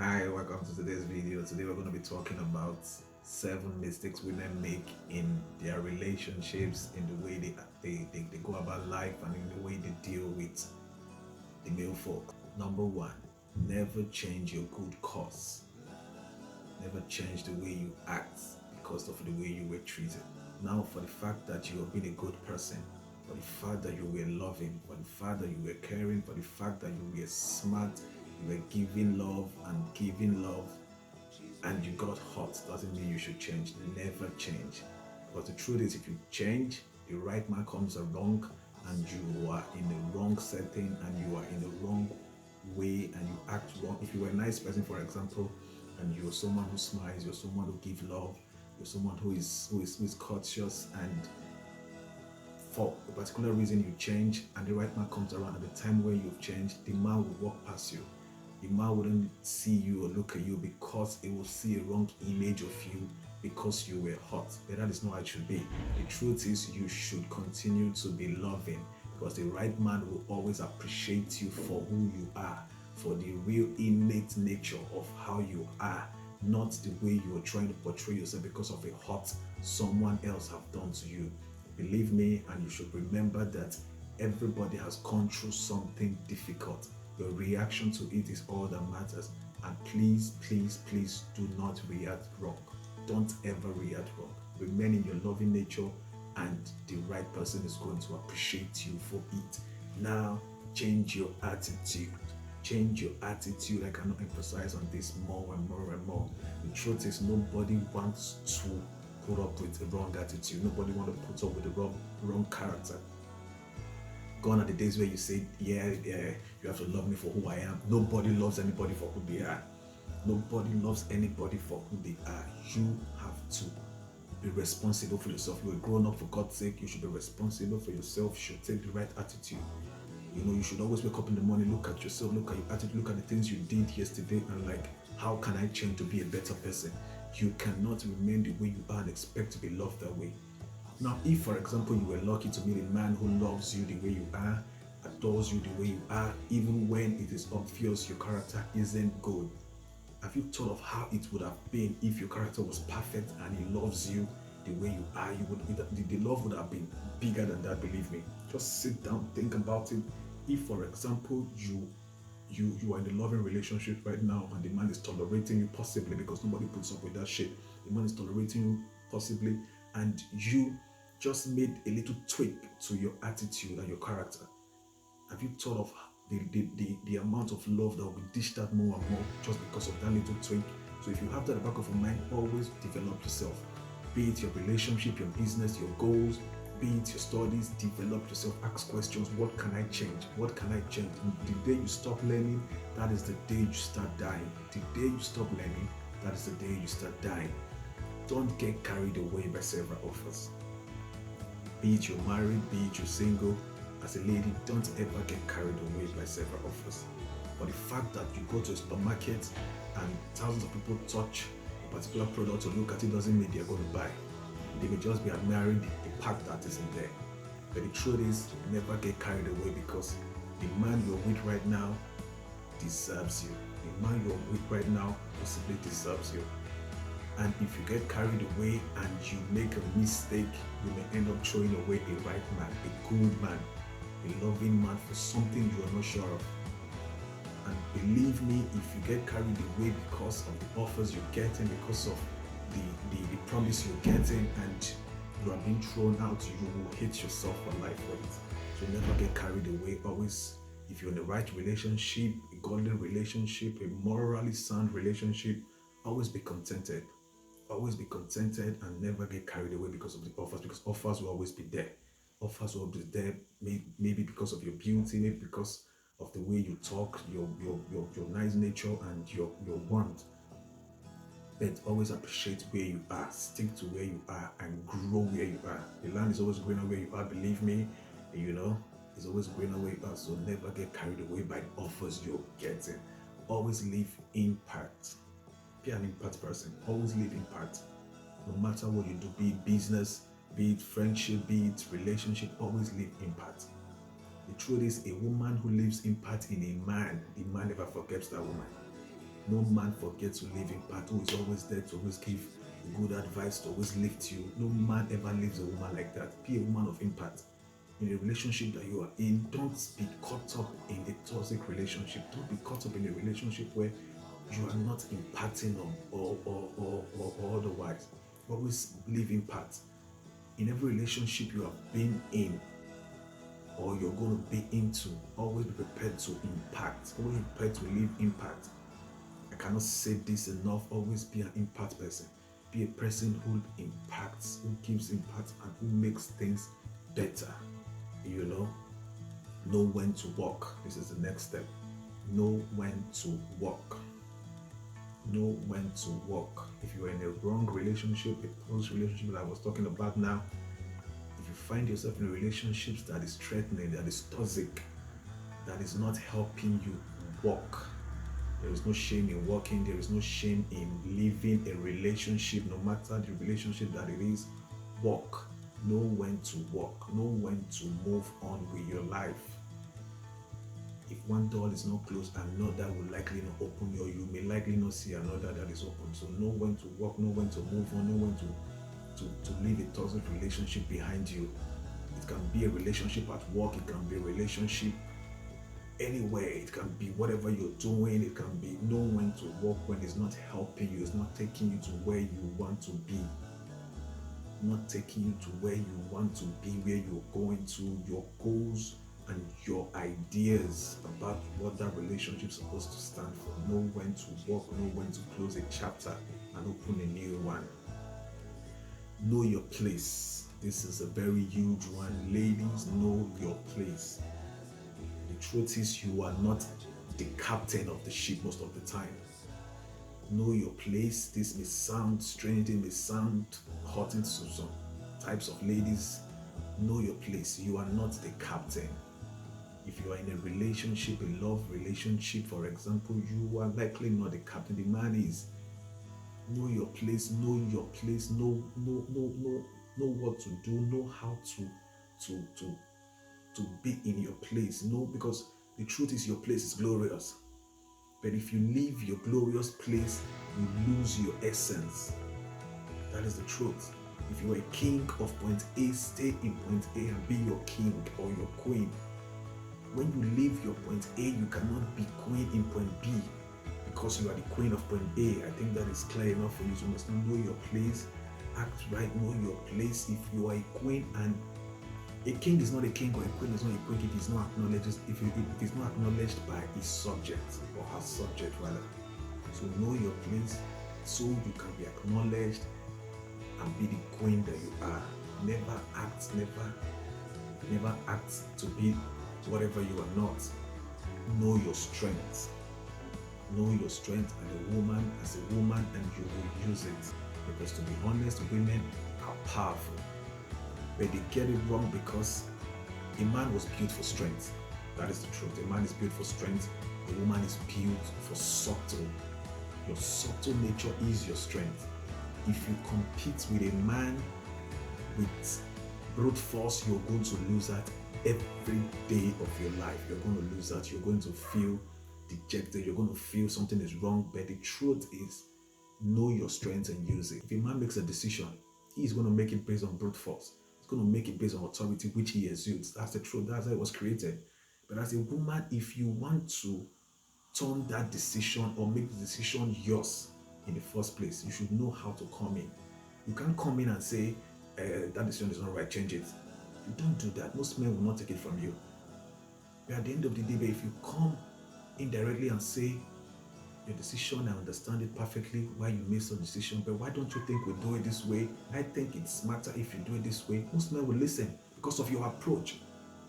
Hi, welcome to today's video. Today we're going to be talking about 7 mistakes women make in their relationships, in the way they go about life, and in the way they deal with the male folk. Number one, never change your good cause. Never change the way you act because of the way you were treated. Now, for the fact that you have been a good person, for the fact that you were loving, for the fact that you were caring, for the fact that you were smart, you were giving love, and you got hot, doesn't mean you should change. Never change. Because the truth is, if you change, the right man comes along and you are in the wrong setting and you are in the wrong way and you act wrong. If you were a nice person, for example, and you're someone who smiles, you're someone who gives love, you're someone who is courteous, and for a particular reason you change and the right man comes around at the time where you've changed, the man will walk past you. The man wouldn't see you or look at you because it will see a wrong image of you because you were hot. But that is not how it should be. The truth is, you should continue to be loving because the right man will always appreciate you for who you are, for the real innate nature of how you are, not the way you are trying to portray yourself because of a hurt someone else have done to you. Believe me, and you should remember that everybody has gone through something difficult. Your reaction to it is all that matters. And please, please, please do not react wrong. Don't ever react wrong. Remain in your loving nature, and the right person is going to appreciate you for it. Now, change your attitude. Change your attitude. I cannot emphasize on this more and more and more. The truth is, nobody wants to put up with a wrong attitude. Nobody wants to put up with the wrong character. Gone are the days where you say, yeah, you have to love me for who I am. Nobody loves anybody for who they are. Nobody loves anybody for who they are. You have to be responsible for yourself. You're grown up, for God's sake. You should be responsible for yourself. You should take the right attitude. You should always wake up in the morning, look at yourself, look at your attitude, look at the things you did yesterday, and like, how can I change to be a better person? You cannot remain the way you are and expect to be loved that way. Now, if, for example, you were lucky to meet a man who loves you the way you are, adores you the way you are, even when it is obvious your character isn't good, have you thought of how it would have been if your character was perfect and he loves you the way you are? The love would have been bigger than that, believe me. Just sit down, think about it. If, for example, you are in a loving relationship right now and the man is tolerating you, possibly because nobody puts up with that shit, the man is tolerating you possibly, and you just made a little tweak to your attitude and your character, have you thought of the amount of love that will be dished out more and more just because of that little tweak? So if you have that at the back of your mind, always develop yourself. Be it your relationship, your business, your goals, be it your studies, develop yourself. Ask questions. What can I change? What can I change? The day you stop learning, that is the day you start dying. The day you stop learning, that is the day you start dying. Don't get carried away by several offers. Be it you're married, be it you're single, as a lady, don't ever get carried away by several offers. But the fact that you go to a supermarket and thousands of people touch a particular product or look at it doesn't mean they're going to buy. They may just be admiring the part that isn't there. But the truth is, never get carried away, because the man you're with right now deserves you. The man you're with right now possibly deserves you. And if you get carried away and you make a mistake, you may end up throwing away a right man, a good man, a loving man for something you are not sure of. And believe me, if you get carried away because of the offers you're getting, because of the promise you're getting, and you are being thrown out, you will hate yourself for life for it. So never get carried away. Always, if you're in the right relationship, a godly relationship, a morally sound relationship, always be contented. Always be contented and never get carried away because of the offers, because offers will always be there. Offers will be there, maybe because of your beauty, maybe because of the way you talk, your nice nature and your want. But always appreciate where you are, stick to where you are, and grow where you are. The land is always greener where you are, believe me. It's always greener where you are, so never get carried away by the offers you're getting. Always live in part. Be an impact person. Always live in part. No matter what you do, be it business, be it friendship, be it relationship, always live in part. The truth is, a woman who lives in part in a man, the man never forgets that woman. No man forgets to live in part, who is always there to always give good advice, to always lift you. No man ever leaves a woman like that. Be a woman of impact. In a relationship that you are in, don't be caught up in a toxic relationship. Don't be caught up in a relationship where you are not imparting on or otherwise. Always live impact. In every relationship you have been in or you're going to be into, always be prepared to impact. Always be prepared to leave impact. I cannot say this enough. Always be an impact person. Be a person who impacts, who gives impact, and who makes things better. You know when to walk. This is the next step. Know when to walk. Know when to walk. If you are in a wrong relationship, a close relationship that I was talking about now, if you find yourself in a relationship that is threatening, that is toxic, that is not helping you walk, there is no shame in walking. There is no shame in leaving a relationship, no matter the relationship that it is. Walk. Know when to walk. Know when to move on with your life. If one door is not closed, another will likely not open, or you may likely not see another that is open. So know when to walk, know when to move on, know when to leave a toxic relationship behind you. It can be a relationship at work, it can be a relationship anywhere, it can be whatever you're doing, it can be know when to walk when it's not helping you, it's not taking you to where you want to be, not taking you to where you want to be, where you're going to, your goals and your ideas about what that relationship is supposed to stand for. Know when to walk, know when to close a chapter and open a new one. Know your place. This is a very huge one. Ladies, know your place. The truth is, you are not the captain of the ship most of the time. Know your place. This may sound strange, it may sound hurting to some types of ladies. Know your place. You are not the captain. If you are in a relationship, a love relationship, for example, you are likely not the captain. The man is. Know your place. Know your place. Know what to do. Know how to be in your place. Know, because the truth is your place is glorious. But if you leave your glorious place, you lose your essence. That is the truth. If you are a king of point A, stay in point A and be your king or your queen. When you leave your point A, you cannot be queen in point B because you are the queen of point A. I think that is clear enough for you. So you must know your place, act right, know your place. If you are a queen, and a king is not a king or a queen is not a queen if it's not acknowledged, if it is not acknowledged by his subject or her subject rather. So know your place so you can be acknowledged and be the queen that you are. Never act to be whatever you are not. Know your strength. Know your strength as a woman, and you will use it. Because to be honest, women are powerful. But they get it wrong because a man was built for strength. That is the truth. A man is built for strength. A woman is built for subtle. Your subtle nature is your strength. If you compete with a man with brute force, you're going to lose that every day of your life. You're going to lose that. You're going to feel dejected. You're going to feel something is wrong. But the truth is, know your strength and use it. If a man makes a decision, he's going to make it based on brute force. He's going to make it based on authority, which he exudes. That's the truth. That's how it was created. But as a woman, if you want to turn that decision or make the decision yours in the first place, you should know how to come in. You can't come in and say, that decision is not right, change it. You don't do that. Most men will not take it from you. But at the end of the day, if you come indirectly and say, your decision, I understand it perfectly why you made such decision, but why don't you think we do it this way? I think it's smarter if you do it this way. Most men will listen because of your approach.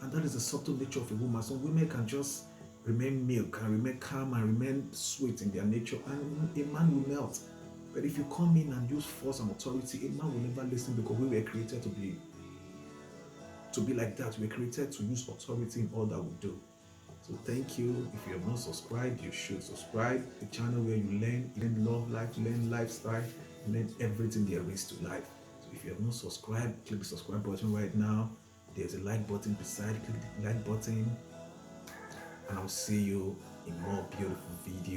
And that is the subtle nature of a woman. Some women can just remain milk, can remain calm and remain sweet in their nature, and a man will melt. But if you come in and use force and authority, a man will never listen, because we were created to be like that. We were created to use authority in all that we do. So thank you. If you have not subscribed, you should subscribe. The channel where you learn love life, learn lifestyle, learn everything there is to life. So if you have not subscribed, click the subscribe button right now. There's a like button beside. Click the like button, and I'll see you in more beautiful videos.